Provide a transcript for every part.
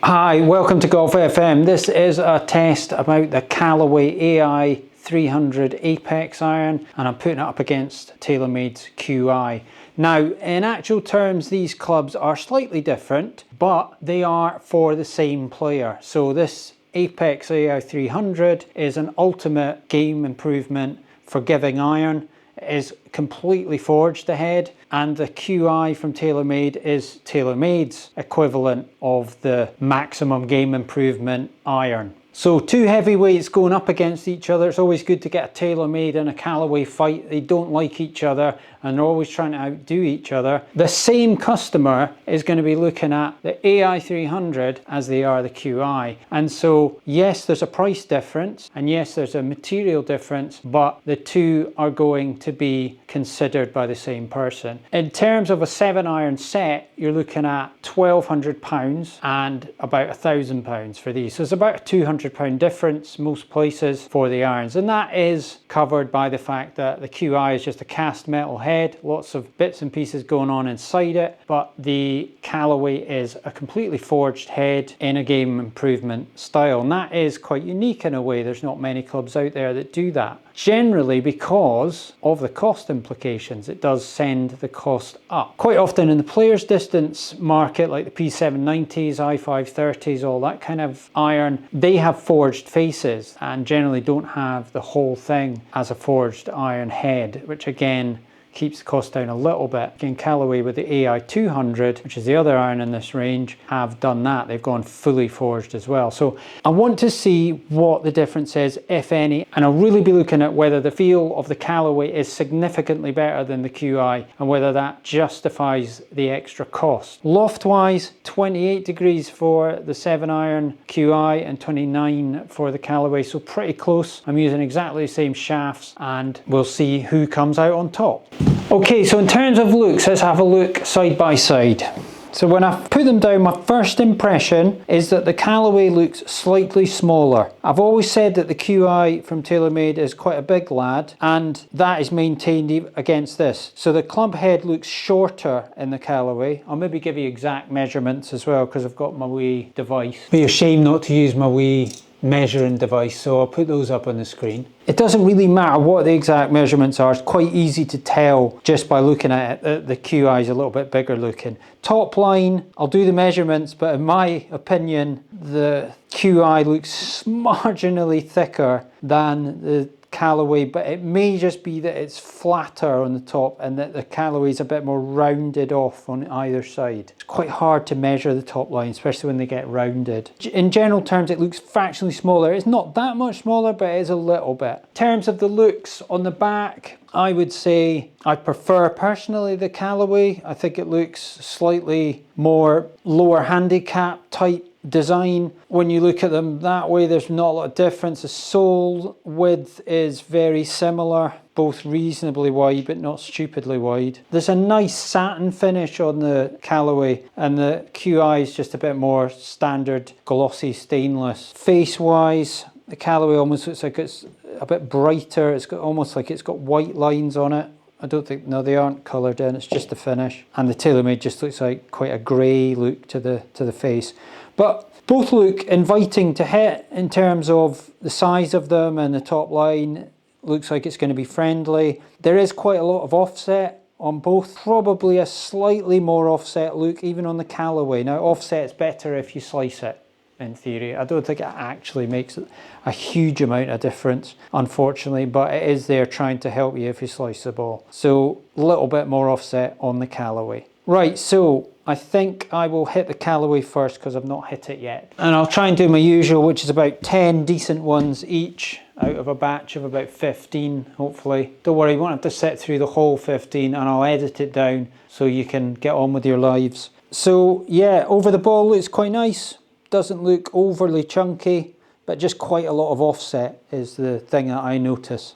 Hi, welcome to Golf FM. This is a test about the Callaway Ai300 Apex iron, and I'm putting it up against Taylormade's QI. Now, in actual terms, these clubs are slightly different, but they are for the same player. So this Apex Ai300 is an ultimate game improvement forgiving iron. It is completely forged ahead, and the QI from Taylormade is Taylormade's equivalent of the maximum game improvement iron. So two heavyweights going up against each other. It's always good to get a Taylormade and a Callaway fight. They don't like each other and they're always trying to outdo each other. The same customer is going to be looking at the Ai300 as they are the QI. And so yes, there's a price difference and yes, there's a material difference, but the two are going to be considered by the same person. In terms of a 7-iron set, you're looking at £1,200 and about £1,000 for these. So it's about a £200 difference most places for the irons, and that is covered by the fact that the QI is just a cast metal head, lots of bits and pieces going on inside it, but the Callaway is a completely forged head in a game improvement style, and that is quite unique in a way. There's not many clubs out there that do that. Generally, because of the cost implications, it does send the cost up. Quite often in the players distance market, like the P790s, I530s, all that kind of iron, they have forged faces and generally don't have the whole thing as a forged iron head, which again keeps the cost down a little bit. Again, Callaway with the Ai200, which is the other iron in this range, have done that. They've gone fully forged as well. So I want to see what the difference is, if any, and I'll really be looking at whether the feel of the Callaway is significantly better than the QI and whether that justifies the extra cost. Loft-wise, 28 degrees for the 7-iron QI and 29 for the Callaway, so pretty close. I'm using exactly the same shafts and we'll see who comes out on top. Okay, so in terms of looks, let's have a look side by side. So when I put them down, my first impression is that the Callaway looks slightly smaller. I've always said that the QI from Taylormade is quite a big lad, and that is maintained against this. So the club head looks shorter in the Callaway. I'll maybe give you exact measurements as well because I've got my wee device. It'd be a shame not to use my wee measuring device, so I'll put those up on the screen. It doesn't really matter what the exact measurements are. It's quite easy to tell just by looking at it. The QI is a little bit bigger looking. Top line, I'll do the measurements, but in my opinion, the QI looks marginally thicker than the Callaway, but it may just be that it's flatter on the top and that the Callaway is a bit more rounded off on either side. It's quite hard to measure the top line, especially when they get rounded. In general terms, it looks fractionally smaller. It's not that much smaller, but it is a little bit. In terms of the looks on the back, I would say I prefer personally the Callaway. I think it looks slightly more lower handicap type design. When you look at them that way, there's not a lot of difference. The sole width is very similar, both reasonably wide but not stupidly wide. There's a nice satin finish on the Callaway, and the QI is just a bit more standard glossy stainless. Face wise, the Callaway almost looks like it's a bit brighter. It's got almost like it's got white lines on it. I don't think, no, they aren't coloured in, it's just the finish. And the Taylormade just looks like quite a grey look to the face. But both look inviting to hit in terms of the size of them, and the top line looks like it's going to be friendly. There is quite a lot of offset on both, probably a slightly more offset look even on the Callaway. Now offset's better if you slice it, in theory. I don't think it actually makes a huge amount of difference, unfortunately, but it is there trying to help you if you slice the ball. So a little bit more offset on the Callaway. Right, so I think I will hit the Callaway first because I've not hit it yet. And I'll try and do my usual, which is about 10 decent ones each out of a batch of about 15, hopefully. Don't worry, you won't have to sit through the whole 15, and I'll edit it down so you can get on with your lives. So yeah, over the ball looks quite nice. Doesn't look overly chunky, but just quite a lot of offset is the thing that I notice.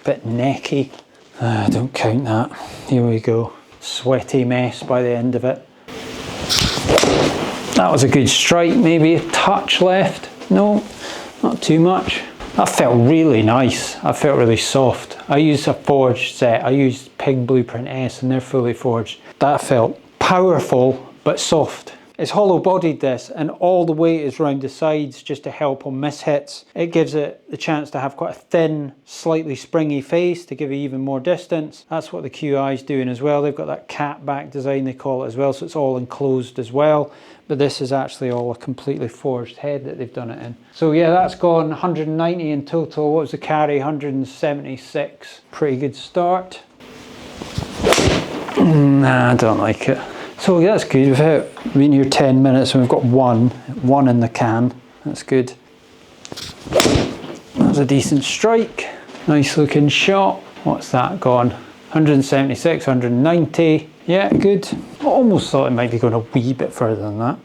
Bit necky. Don't count that. Here we go. Sweaty mess by the end of it. That was a good strike, maybe a touch left. No, not too much. That felt really nice. That felt really soft. I used a forged set. I used Ping Blueprint S and they're fully forged. That felt powerful, but soft. It's hollow bodied this, and all the weight is round the sides just to help on mishits. It gives it the chance to have quite a thin, slightly springy face to give it even more distance. That's what the QI is doing as well. They've got that cat back design they call it as well, so it's all enclosed as well. But this is actually all a completely forged head that they've done it in. So yeah, that's gone 190 in total. What was the carry? 176. Pretty good start. Nah, I don't like it. So that's good. We've been here 10 minutes and we've got one in the can. That's good. That was a decent strike. Nice looking shot. What's that gone? 176, 190. Yeah, good. I almost thought it might be going a wee bit further than that.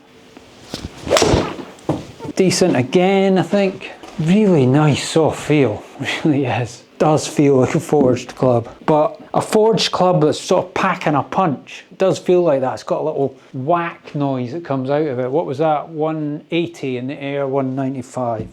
Decent again, I think. Really nice soft feel. Really is. Does feel like a forged club, but a forged club that's sort of packing a punch. It does feel like that. It's got a little whack noise that comes out of it. What was that? 180 in the air, 195.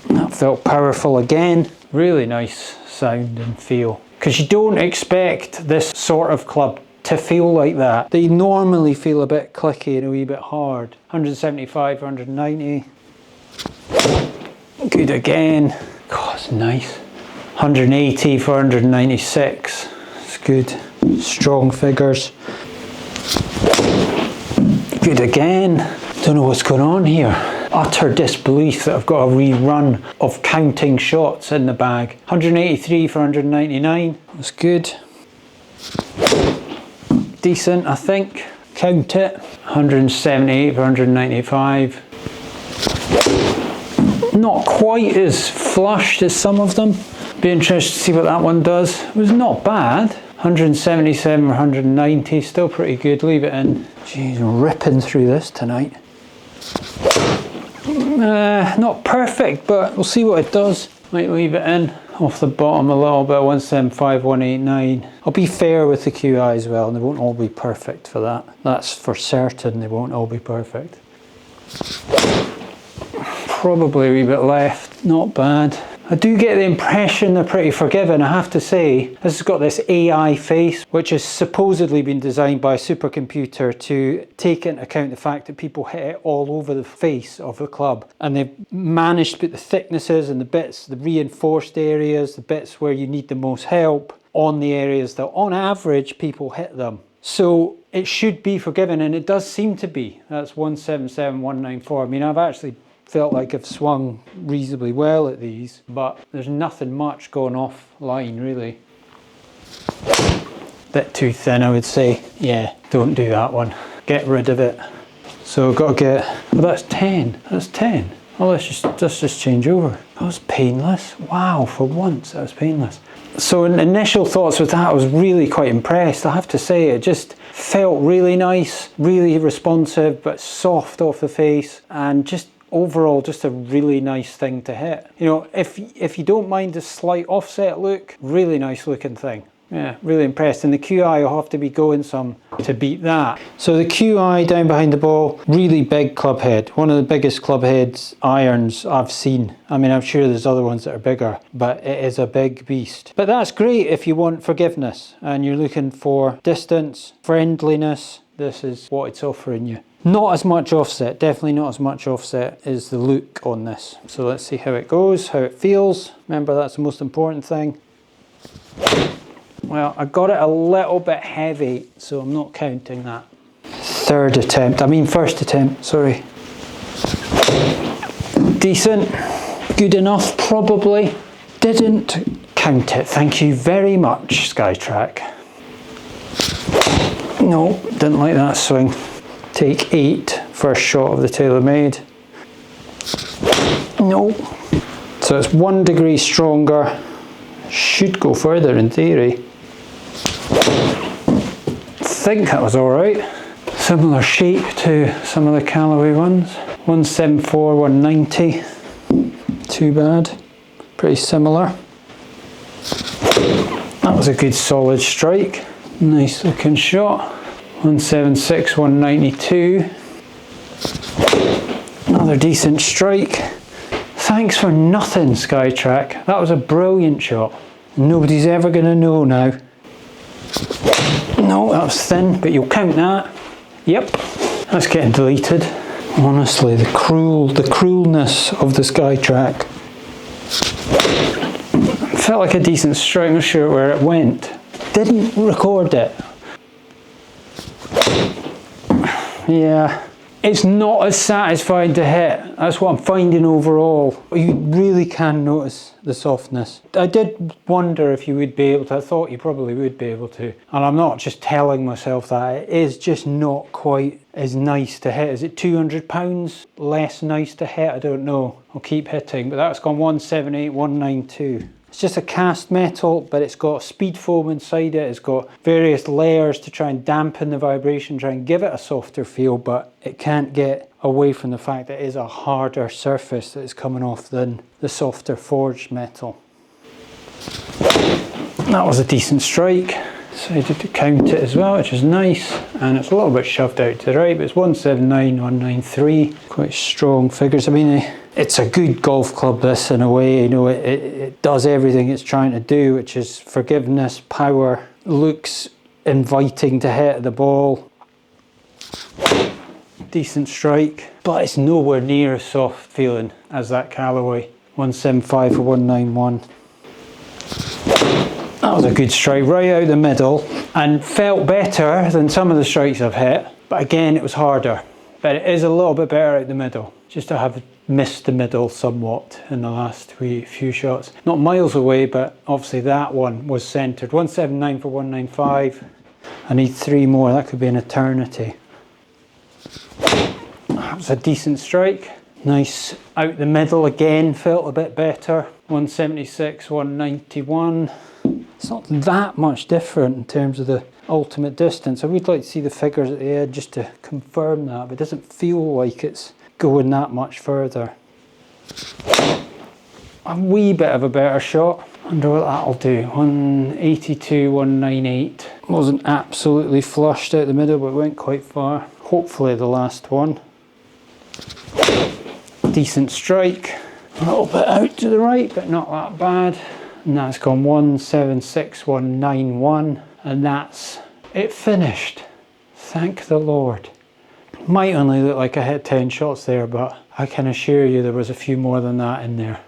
That felt powerful again. Really nice sound and feel. Because you don't expect this sort of club to feel like that. They normally feel a bit clicky and a wee bit hard. 175, 190. Good again. God, it's nice. 180 for 196. It's good. Strong figures. Good again. Don't know what's going on here. Utter disbelief that I've got a rerun of counting shots in the bag. 183 for 199. That's good. Decent, I think. Count it. 178 for 195. Not quite as flushed as some of them. Be interested to see what that one does. It was not bad. 177 or 190, still pretty good. Leave it in. Jeez, I'm ripping through this tonight. Not perfect, but we'll see what it does. Might leave it in. Off the bottom a little bit, 175, 189. I'll be fair with the QI as well, and they won't all be perfect for that. That's for certain, they won't all be perfect. Probably a wee bit left, not bad. I do get the impression they're pretty forgiving, I have to say. This has got this AI face, which has supposedly been designed by a supercomputer to take into account the fact that people hit it all over the face of the club. And they've managed to put the thicknesses and the bits, the reinforced areas, the bits where you need the most help, on the areas that on average people hit them. So it should be forgiving, and it does seem to be. That's 177, 194. I mean, I've actually felt like I've swung reasonably well at these, but there's nothing much going off line really. Bit too thin, I would say. Yeah, don't do that one. Get rid of it. So I've got to get, well, that's 10. That's 10. Oh, let's just change over. That was painless. Wow, for once that was painless. So initial thoughts with that, I was really quite impressed. I have to say, it just felt really nice, really responsive, but soft off the face, and just overall just a really nice thing to hit. You know, if you don't mind the slight offset look, really nice looking thing. Yeah, really impressed. And the QI will have to be going some to beat that. So the QI down behind the ball, really big club head. One of the biggest club heads irons I've seen. I mean, I'm sure there's other ones that are bigger, but it is a big beast. But that's great if you want forgiveness and you're looking for distance, friendliness. This is what it's offering you. Not as much offset, definitely not as much offset as the look on this. So let's see how it goes, how it feels. Remember, that's the most important thing. Well, I got it a little bit heavy, so I'm not counting that. First attempt, sorry. Decent, good enough, probably. Didn't count it, thank you very much, Skytrack. No, didn't like that swing. Take 8, first shot of the Taylormade. No. So it's 1 degree stronger. Should go further in theory. I think that was alright. Similar shape to some of the Callaway ones. 174, 190. Too bad. Pretty similar. That was a good solid strike. Nice looking shot. 176, 192. Another decent strike. Thanks for nothing, Skytrack. That was a brilliant shot. Nobody's ever going to know now. No, that was thin, but you'll count that. Yep, that's getting deleted. Honestly, the cruelness of the Skytrack. Felt like a decent strike, I'm not sure where it went. Didn't record it. Yeah, it's not as satisfying to hit. That's what I'm finding overall. You really can notice the softness. I did wonder if you would be able to. I thought you probably would be able to. And I'm not just telling myself that. It is just not quite as nice to hit. Is it 200 pounds less nice to hit? I don't know. I'll keep hitting. But that's gone 178, 192. It's just a cast metal, but it's got speed foam inside it. It's got various layers to try and dampen the vibration, try and give it a softer feel, but it can't get away from the fact that it is a harder surface that is coming off than the softer forged metal. That was a decent strike. Decided to count it as well, which is nice. And it's a little bit shoved out to the right, but it's 179, 193. Quite strong figures. I mean, it's a good golf club, this, in a way. You know, it does everything it's trying to do, which is forgiveness, power, looks inviting to hit the ball. Decent strike, but it's nowhere near as soft feeling as that Callaway. 175 for 191. That was a good strike right out the middle and felt better than some of the strikes I've hit, but again it was harder. But it is a little bit better out the middle. Just I have missed the middle somewhat in the last few shots. Not miles away, but obviously that one was centered. 179 for 195. I need 3 more, that could be an eternity. That was a decent strike. Nice out the middle again, felt a bit better. 176, 191. It's not that much different in terms of the ultimate distance. I would like to see the figures at the end just to confirm that, but it doesn't feel like it's going that much further. A wee bit of a better shot. Wonder what that'll do. 182, 198. Wasn't absolutely flushed out the middle, but went quite far. Hopefully the last one. Decent strike. A little bit out to the right, but not that bad. And that's gone 176, 191. And that's it finished. Thank the Lord. Might only look like I hit 10 shots there, but I can assure you there was a few more than that in there.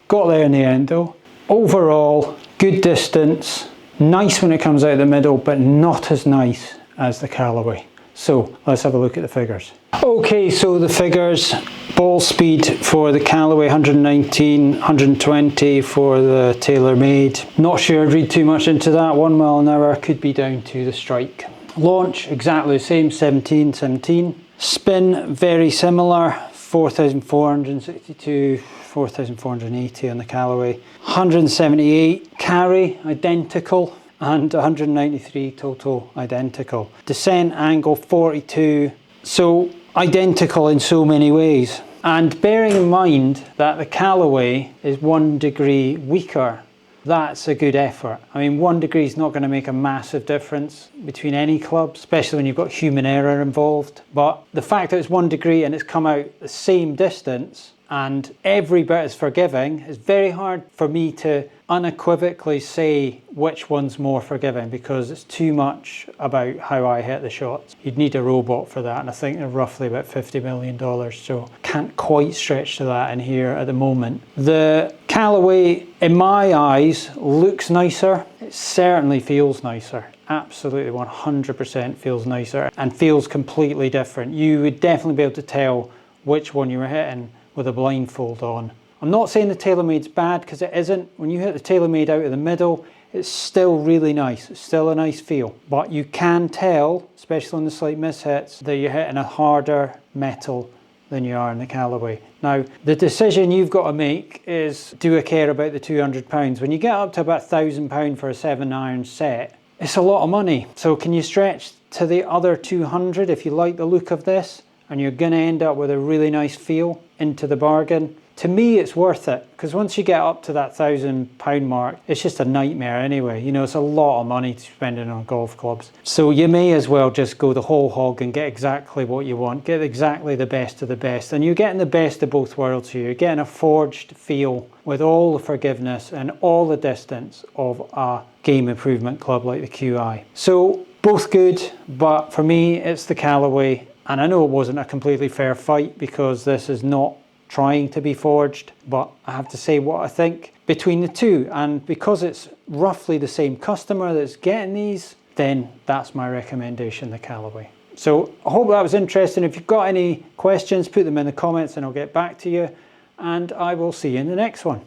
Got there in the end though. Overall, good distance. Nice when it comes out of the middle, but not as nice as the Callaway. So let's have a look at the figures. Okay, so the figures. Ball speed for the Callaway 119, 120 for the Taylormade. Not sure I'd read too much into that. 1 mile an hour could be down to the strike. Launch exactly the same, 17, 17. Spin very similar, 4,462, 4,480 on the Callaway. 178 carry identical, and 193 total identical. Descent angle 42, so identical in so many ways. And bearing in mind that the Callaway is 1 degree weaker, that's a good effort. I mean, 1 degree is not going to make a massive difference between any club, especially when you've got human error involved. But the fact that it's 1 degree and it's come out the same distance and every bit is forgiving, it's very hard for me to unequivocally say which one's more forgiving, because it's too much about how I hit the shots. You'd need a robot for that, and I think they're roughly about $50 million, so can't quite stretch to that in here at the moment. The Callaway, in my eyes, looks nicer. It certainly feels nicer. Absolutely 100% feels nicer and feels completely different. You would definitely be able to tell which one you were hitting with a blindfold on. I'm not saying the Taylormade's bad, because it isn't. When you hit the Taylormade out of the middle, it's still really nice. It's still a nice feel. But you can tell, especially on the slight mishits, that you're hitting a harder metal than you are in the Callaway. Now, the decision you've got to make is, do I care about the £200? When you get up to about £1,000 for a 7-iron set, it's a lot of money. So can you stretch to the other 200 if you like the look of this, and you're going to end up with a really nice feel into the bargain? to me it's worth it, because once you get up to that £1,000 mark, it's just a nightmare anyway. You know, it's a lot of money to spending on golf clubs. So you may as well just go the whole hog and get exactly what you want, get exactly the best of the best, and you're getting the best of both worlds here. You're getting a forged feel with all the forgiveness and all the distance of a game improvement club like the QI. So both good, but for me it's the Callaway. And I know it wasn't a completely fair fight because this is not trying to be forged, but I have to say what I think between the two. And because it's roughly the same customer that's getting these, then that's my recommendation, the Callaway. So I hope that was interesting. If you've got any questions, put them in the comments and I'll get back to you. And I will see you in the next one.